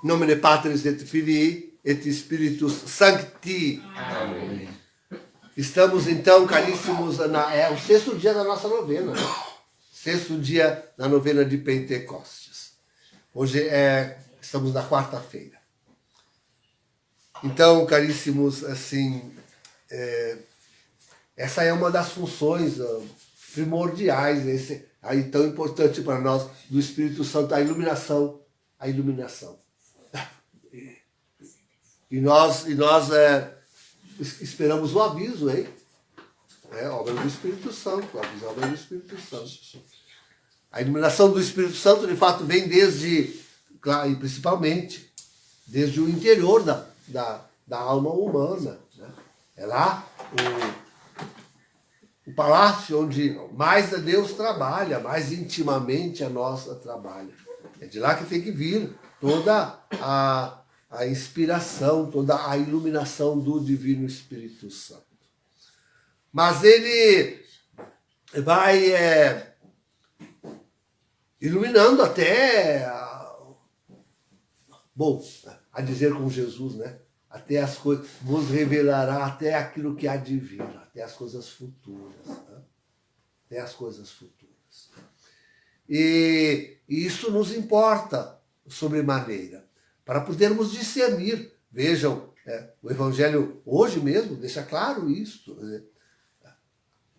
Em nome de Patris et Filii et Spiritus Sancti. Amém. Estamos então, caríssimos, é o 6º dia da nossa novena, né? 6º dia da novena de Pentecostes. Hoje estamos na quarta-feira. Então, caríssimos, assim, essa é uma das funções primordiais, aí tão importante para nós, do Espírito Santo, a iluminação. A iluminação. E nós esperamos o aviso, hein? Obra do Espírito Santo, a obra do Espírito Santo. A iluminação do Espírito Santo, de fato, vem desde, claro, e principalmente, desde o interior da alma humana. Né? É lá o palácio onde mais Deus trabalha, mais intimamente a nossa trabalha. É de lá que tem que vir toda a inspiração, toda a iluminação do Divino Espírito Santo. Mas ele vai iluminando até, a dizer com Jesus, né? Até as coisas, vos revelará até aquilo que há de vir, até as coisas futuras. Né? Até as coisas futuras. E isso nos importa sobremaneira, para podermos discernir. Vejam, o Evangelho hoje mesmo deixa claro isso. Né?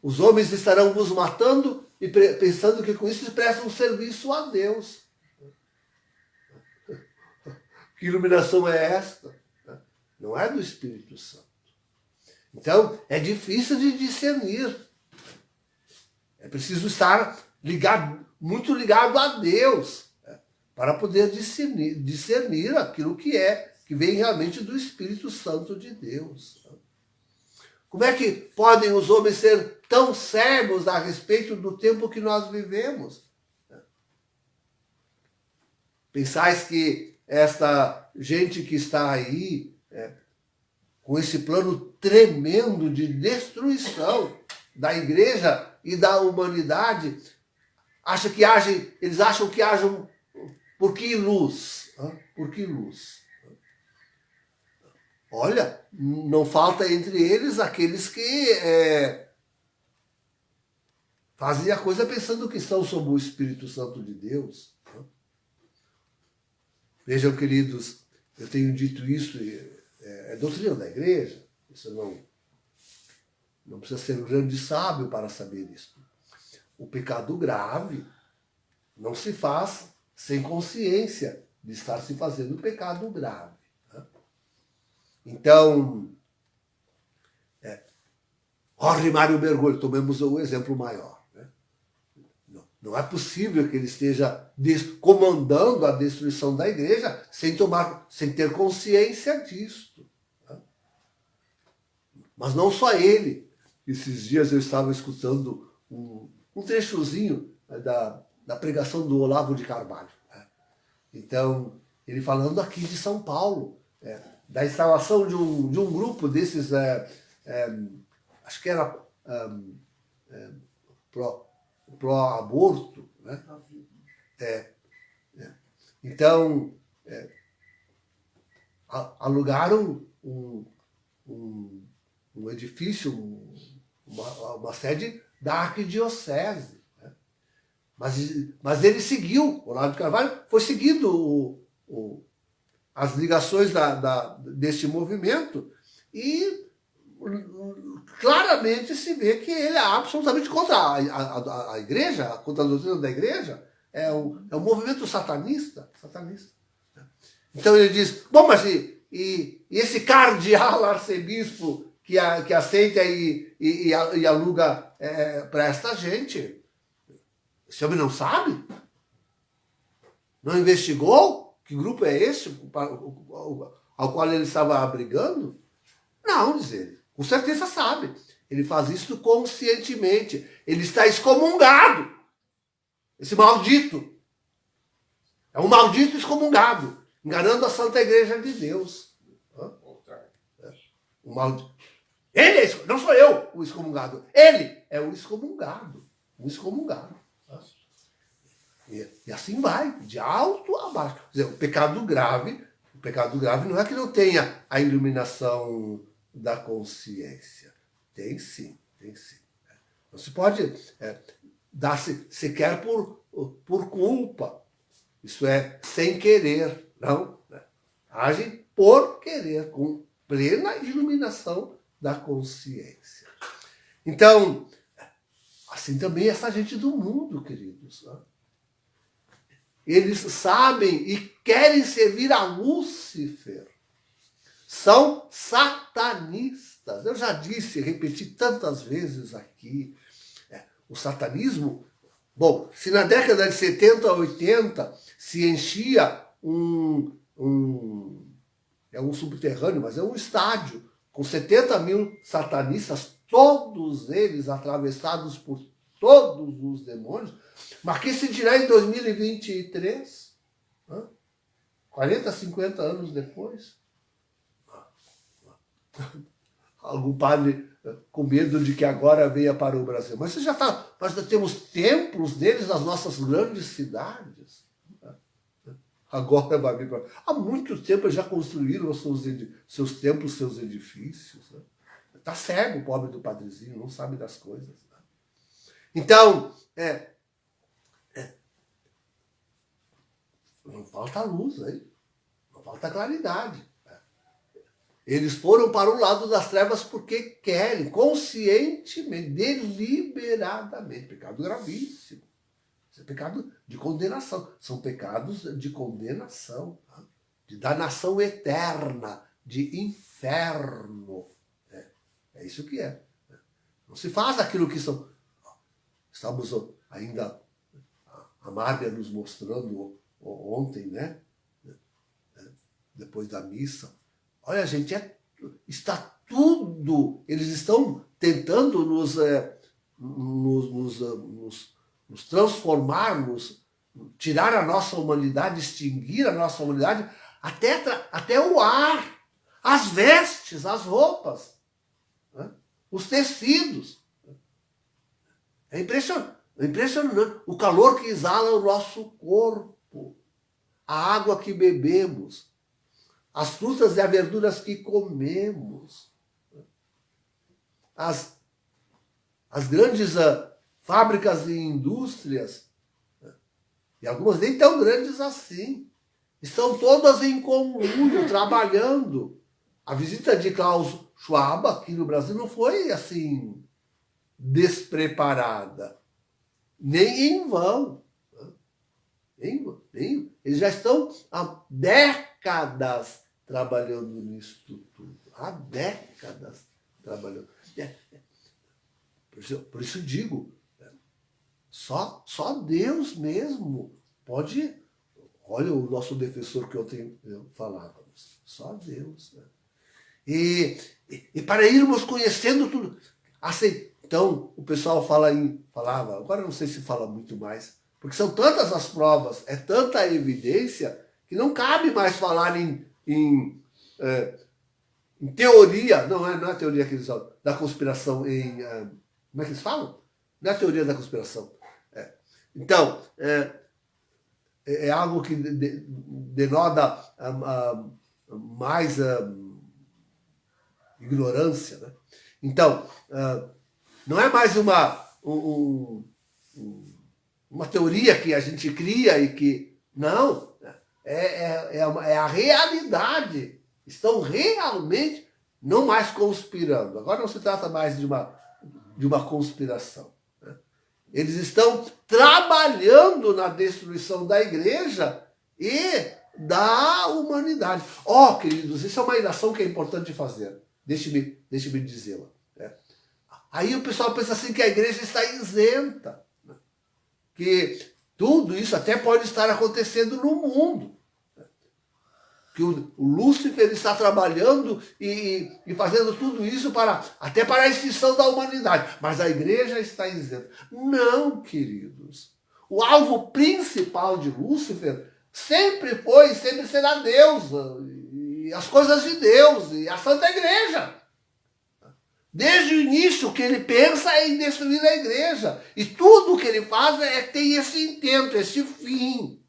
Os homens estarão vos matando e pensando que com isso prestam serviço a Deus. Que iluminação é esta? Não é do Espírito Santo. Então, é difícil de discernir. É preciso estar muito ligado a Deus, para poder discernir aquilo que vem realmente do Espírito Santo de Deus. Como é que podem os homens ser tão cegos a respeito do tempo que nós vivemos? Pensais que esta gente que está aí, com esse plano tremendo de destruição da igreja e da humanidade, eles acham que hajam por que luz? Por que luz? Olha, não falta entre eles aqueles que fazem a coisa pensando que estão sob o Espírito Santo de Deus. Vejam, queridos, eu tenho dito isso, é doutrina da igreja, isso não precisa ser um grande sábio para saber isso. O pecado grave não se faz sem consciência de estar se fazendo pecado grave. Né? Então, Jorge Mário Bergoglio, tomemos o exemplo maior. Né? Não é possível que ele esteja comandando a destruição da igreja sem ter consciência disso. Né? Mas não só ele. Esses dias eu estava escutando um trechozinho da pregação do Olavo de Carvalho. Né? Então, ele falando aqui de São Paulo, da instalação de um grupo desses, acho que era pró-aborto. Né? Então, alugaram um edifício, uma sede da arquidiocese. Né? Mas ele seguiu, o Olavo de Carvalho foi seguindo as ligações deste movimento e claramente se vê que ele é absolutamente contra a igreja, contra a doutrina da igreja, é um movimento satanista. Então ele diz, bom, mas e esse cardeal arcebispo que aceita e aluga para esta gente, esse homem não sabe? Não investigou? Que grupo é esse ao qual ele estava abrigando? Não, diz ele. Com certeza sabe. Ele faz isso conscientemente. Ele está excomungado. Esse maldito. É um maldito excomungado. Enganando a Santa Igreja de Deus. O maldito. Ele não sou eu o excomungado. Ele é o excomungado. O excomungado. E assim vai, de alto a baixo. Quer dizer, o pecado grave não é que não tenha a iluminação da consciência. Tem sim, tem sim. Não se pode dar-se sequer por culpa. Isso é sem querer, não. Né? Age por querer, com plena iluminação da consciência. Então, assim também essa gente do mundo, queridos. Né? Eles sabem e querem servir a Lúcifer. São satanistas. Eu já disse, repeti tantas vezes aqui, o satanismo, bom, se na década de 70 a 80 se enchia um subterrâneo, mas é um estádio, com 70 mil satanistas, todos eles atravessados por todos os demônios, mas que se dirá em 2023, 40, 50 anos depois? Algum padre com medo de que agora venha para o Brasil. Mas nós já temos templos deles nas nossas grandes cidades. Agora vai vir para... Há muito tempo já construíram os seus templos, seus edifícios. Está cego o pobre do padrezinho, não sabe das coisas. Então, não falta luz aí, não falta claridade. Eles foram para o lado das trevas porque querem, conscientemente, deliberadamente. Pecado gravíssimo. Isso é pecado de condenação. São pecados de condenação, de danação eterna, de inferno. É isso que é. Não se faz aquilo que são. Estamos ainda, a Márbia nos mostrando ontem, né? Depois da missa. Olha, gente, está tudo. Eles estão tentando nos transformar, tirar a nossa humanidade, extinguir a nossa humanidade, até o ar, as vestes, as roupas, né? Os tecidos. É impressionante o calor que exala o nosso corpo, a água que bebemos, as frutas e as verduras que comemos, as grandes fábricas e indústrias, e algumas nem tão grandes assim, estão todas em conluio, trabalhando. A visita de Klaus Schwab aqui no Brasil não foi assim despreparada, nem em vão. Eles já estão há décadas trabalhando nisso tudo. Há décadas trabalhando. Por isso digo, só Deus mesmo pode... Olha o nosso defensor que ontem falávamos. Só Deus. Né? E para irmos conhecendo tudo... Assim, então, o pessoal falava, agora não sei se fala muito mais, porque são tantas as provas, é tanta a evidência, que não cabe mais falar em teoria, não é teoria que eles falam, da conspiração, como é que eles falam? Não é a teoria da conspiração. Então, é algo que denota mais ignorância. Né? Então, não é mais uma teoria que a gente cria e que... Não, é a realidade. Estão realmente não mais conspirando. Agora não se trata mais de uma conspiração. Né? Eles estão trabalhando na destruição da igreja e da humanidade. Queridos, isso é uma ilação que é importante fazer. Deixe-me dizê-la. Né? Aí o pessoal pensa assim que a igreja está isenta. Né? Que tudo isso até pode estar acontecendo no mundo. Que o Lúcifer está trabalhando e fazendo tudo isso até para a extinção da humanidade. Mas a igreja está isenta. Não, queridos. O alvo principal de Lúcifer sempre foi e sempre será Deus. E as coisas de Deus e a Santa Igreja. Desde o início, o que ele pensa é em destruir a igreja. E tudo o que ele faz tem esse intento, esse fim,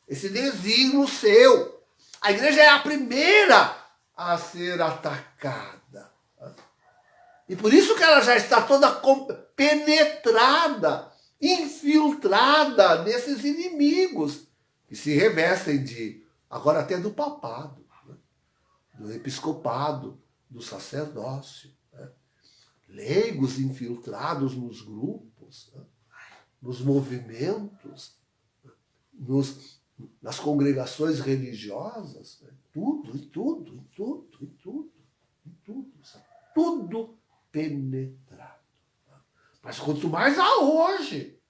esse desígnio seu. A igreja é a primeira a ser atacada. E por isso que ela já está toda penetrada, infiltrada nesses inimigos, que se revestem agora até do papado, né? Do episcopado, do sacerdócio. Leigos infiltrados nos grupos, né? Nos movimentos, nas congregações religiosas, né? Tudo penetrado. Mas quanto mais hoje,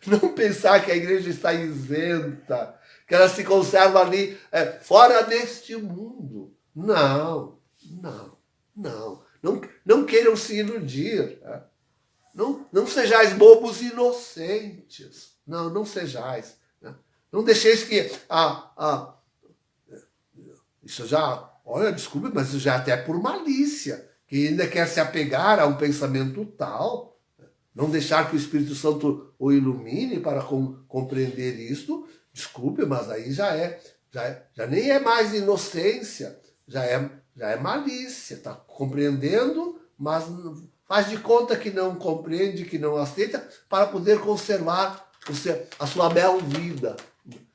não pensar que a igreja está isenta, que ela se conserva ali fora deste mundo. Não queiram se iludir. Né? Não sejais bobos inocentes. Não sejais. Né? Não deixeis que isso já, olha, desculpe, mas isso já até por malícia, que ainda quer se apegar a um pensamento tal, não deixar que o Espírito Santo o ilumine para compreender isto, desculpe, mas aí já nem é mais inocência, já é malícia, está compreendendo, mas faz de conta que não compreende, que não aceita, para poder conservar a sua bela vida,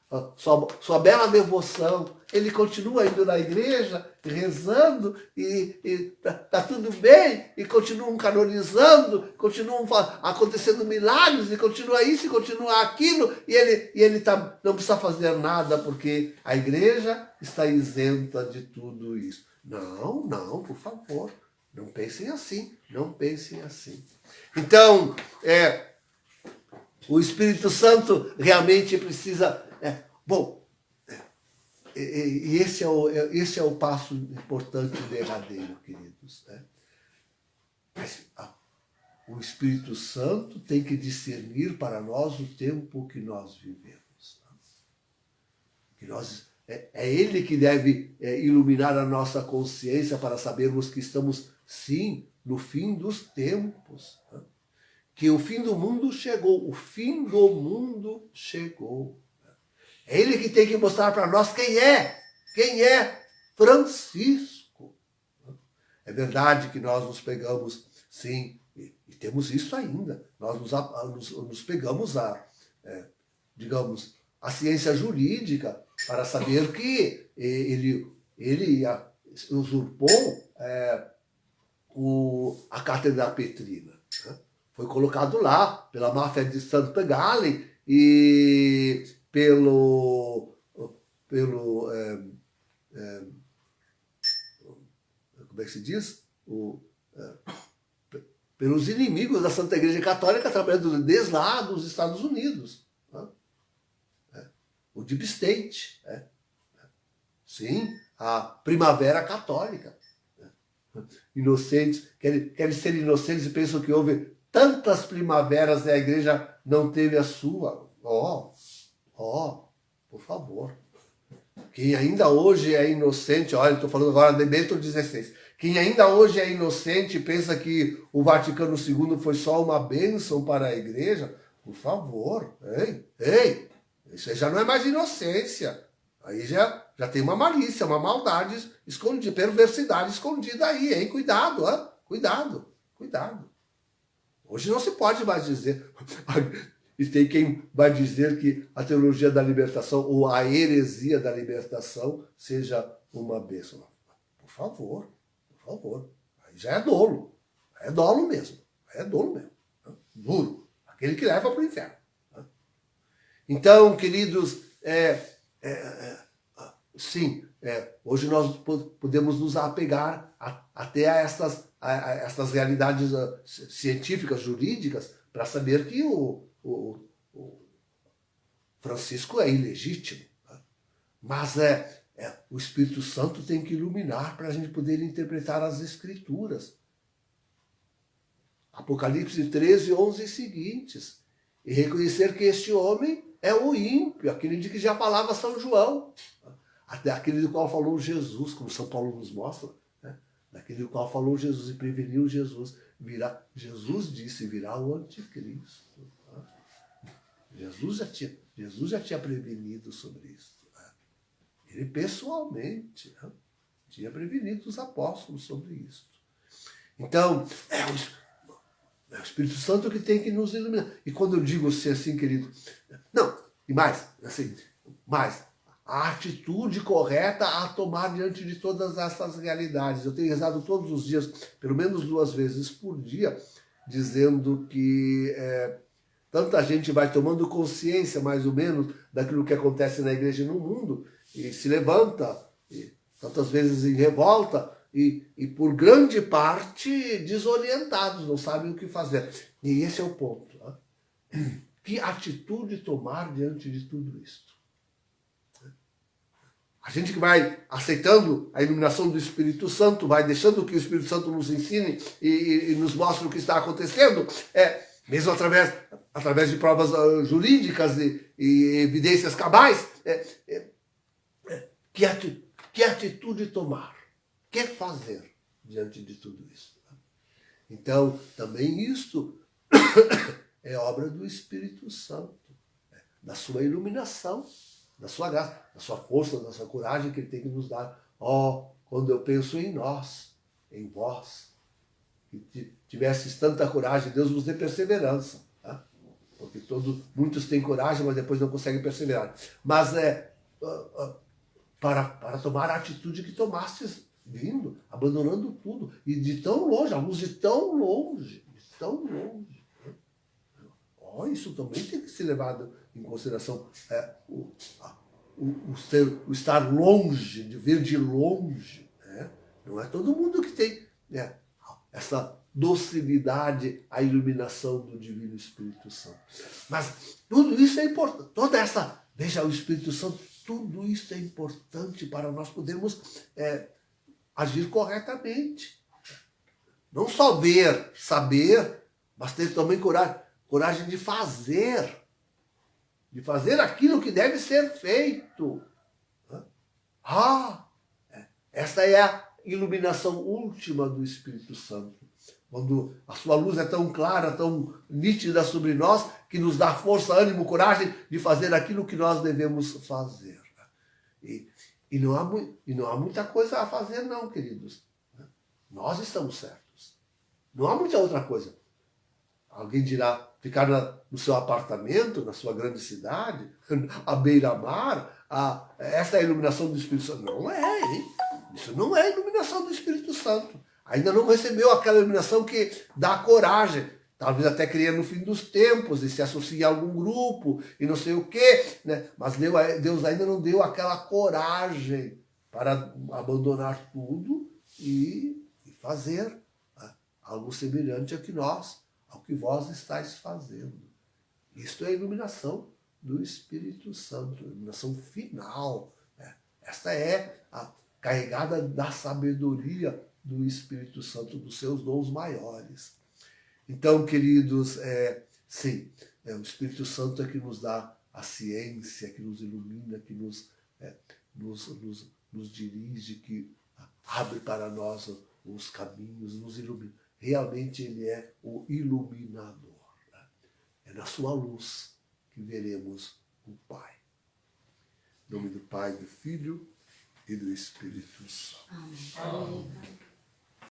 a sua bela devoção. Ele continua indo na igreja, rezando, e tá tudo bem, e continuam canonizando, continuam acontecendo milagres, e continua isso, e continua aquilo, e ele não precisa fazer nada, porque a igreja está isenta de tudo isso. Não, por favor, não pensem assim, Então, o Espírito Santo realmente precisa... E esse é o passo importante e derradeiro, queridos. Né? Mas, o Espírito Santo tem que discernir para nós o tempo que nós vivemos. Né? É Ele que deve iluminar a nossa consciência para sabermos que estamos, sim, no fim dos tempos. Né? Que o fim do mundo chegou. É Ele que tem que mostrar para nós quem é Francisco. É verdade que nós nos pegamos, sim, e temos isso ainda. Nós nos pegamos digamos, a ciência jurídica para saber que ele usurpou a cátedra petrina. Né? Foi colocado lá pela máfia de Santa Gallen e como é que se diz? Pelos inimigos da Santa Igreja Católica, trabalhando desde lá dos Estados Unidos. Né? O Deep State. Sim, a Primavera Católica. Inocentes, querem ser inocentes e pensam que houve tantas primaveras e a igreja não teve a sua. Por favor. Quem ainda hoje é inocente, olha, estou falando agora de Bento XVI. Quem ainda hoje é inocente e pensa que o Vaticano II foi só uma bênção para a igreja, por favor, ei, isso aí já não é mais inocência. Aí já tem uma malícia, uma maldade escondida, perversidade escondida aí, hein? Cuidado. Hoje não se pode mais dizer... E tem quem vai dizer que a teologia da libertação ou a heresia da libertação seja uma bênção. Por favor. Aí já é dolo. É dolo mesmo. Duro. Aquele que leva para o inferno. Então, queridos, sim, hoje nós podemos nos apegar até a estas realidades científicas, jurídicas, para saber que o Francisco é ilegítimo. Né? Mas o Espírito Santo tem que iluminar para a gente poder interpretar as Escrituras. Apocalipse 13, 11 e seguintes. E reconhecer que este homem é o ímpio, aquele de que já falava São João. Até aquele do qual falou Jesus, como São Paulo nos mostra. Né? daquele do qual falou Jesus e preveniu Jesus. Jesus disse, virá o anticristo. Jesus já tinha prevenido sobre isso. Ele pessoalmente tinha prevenido os apóstolos sobre isso. Então, é o Espírito Santo que tem que nos iluminar. E quando eu digo assim, querido, não, e mais, assim, mais, a atitude correta a tomar diante de todas essas realidades. Eu tenho rezado todos os dias, pelo menos 2 vezes por dia, dizendo que tanta gente vai tomando consciência, mais ou menos, daquilo que acontece na igreja e no mundo, e se levanta, e tantas vezes em revolta, e por grande parte desorientados, não sabem o que fazer. E esse é o ponto. Que atitude tomar diante de tudo isso? A gente que vai aceitando a iluminação do Espírito Santo, vai deixando que o Espírito Santo nos ensine e nos mostre o que está acontecendo, mesmo através de provas jurídicas e evidências cabais, que atitude tomar? O que fazer diante de tudo isso? Então, também isto é obra do Espírito Santo, da sua iluminação, da sua graça, da sua força, da sua coragem que ele tem que nos dar. Quando eu penso em nós, em vós, que tivesses tanta coragem, Deus vos dê perseverança. Tá? Porque muitos têm coragem, mas depois não conseguem perseverar. Mas para tomar a atitude que tomastes vindo, abandonando tudo, e de tão longe, alguns de tão longe. Isso também tem que ser levado em consideração. O estar longe, de ver de longe. Né? Não é todo mundo que tem essa docilidade à iluminação do Divino Espírito Santo. Mas tudo isso é importante. Veja, o Espírito Santo, tudo isso é importante para nós podermos agir corretamente. Não só ver, saber, mas ter também coragem de fazer aquilo que deve ser feito. Esta é a iluminação última do Espírito Santo. Quando a sua luz é tão clara, tão nítida sobre nós, que nos dá força, ânimo, coragem de fazer aquilo que nós devemos fazer. E não há muita coisa a fazer, não, queridos. Nós estamos certos. Não há muita outra coisa. Alguém dirá, ficar no seu apartamento, na sua grande cidade, à beira-mar, essa é a iluminação do Espírito Santo. Não é, hein? Isso não é a iluminação do Espírito Santo. Ainda não recebeu aquela iluminação que dá coragem. Talvez até queria no fim dos tempos e se associe a algum grupo e não sei o quê. Né? Mas Deus ainda não deu aquela coragem para abandonar tudo e fazer algo semelhante ao que vós estáis fazendo. Isto é a iluminação do Espírito Santo, a iluminação final. Esta é a carregada da sabedoria do Espírito Santo, dos seus dons maiores. Então, queridos, sim, o Espírito Santo é que nos dá a ciência, que nos ilumina, que nos dirige, que abre para nós os caminhos, nos ilumina. Realmente ele é o iluminador. Né? É na sua luz que veremos o Pai. Em nome do Pai, do Filho e do Espírito Santo. Amém.